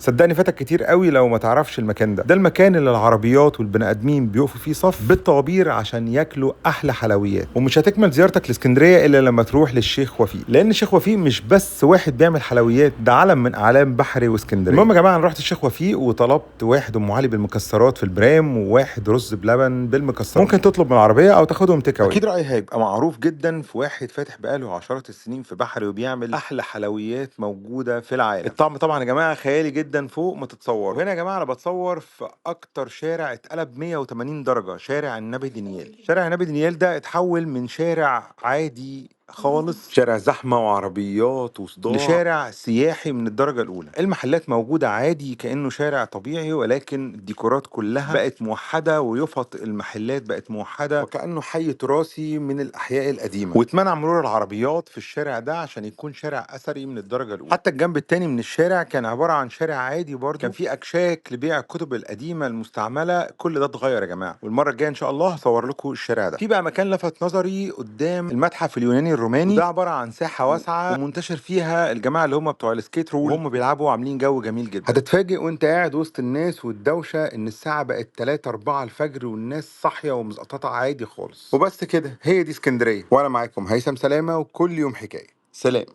صدقني فاتك كتير قوي لو ما تعرفش المكان ده المكان اللي العربيات والبني ادمين بيقفوا فيه صف بالطوابير عشان ياكلوا احلى حلويات. ومش هتكمل زيارتك لاسكندريه الا لما تروح للشيخ وفيق، لان الشيخ وفيق مش بس واحد بيعمل حلويات، ده علم من اعلام بحري واسكندريه. المهم يا جماعه، انا رحت الشيخ وفيق وطلبت واحد ام علي بالمكسرات في البرام وواحد رز بلبن بالمكسرات. ممكن تطلب من العربيه او تاخدهم تيك اواي. اكيد رايي هيبقى معروف جدا في واحد فاتح بقاله عشرات السنين في بحري وبيعمل احلى حلويات موجوده في العالم. الطعم طبعا يا جماعه خيالي جدا فوق ما تتصور. وهنا يا جماعه انا بتصور في اكتر شارع اتقلب 180 درجه، شارع النبي دانيال. شارع النبي دانيال ده اتحول من شارع عادي خالص، شارع زحمه وعربيات وصداع، لشارع سياحي من الدرجه الاولى. المحلات موجوده عادي كانه شارع طبيعي، ولكن الديكورات كلها بقت موحده، ويفط المحلات بقت موحده، وكانه حي تراثي من الاحياء القديمه. واتمنع مرور العربيات في الشارع ده عشان يكون شارع اثري من الدرجه الاولى. حتى الجنب التاني من الشارع كان عباره عن شارع عادي برضه، كان فيه اكشاك لبيع الكتب القديمه المستعمله. كل ده اتغير يا جماعه، والمره الجايه ان شاء الله هصور لكم الشارع ده. في بقى مكان لفت نظري قدام المتحف اليوناني الروماني، وده عباره عن ساحه واسعه ومنتشر فيها الجماعه اللي هم بتوع السكيت رول، وهم بيلعبوا عاملين جو جميل جدا. هتتفاجئ وانت قاعد وسط الناس والدوشه ان الساعه بقت 3 4 الفجر والناس صاحيه ومزقططه عادي خالص. وبس كده، هي دي اسكندريه. وانا معاكم هيثم سلامه، وكل يوم حكايه. سلام.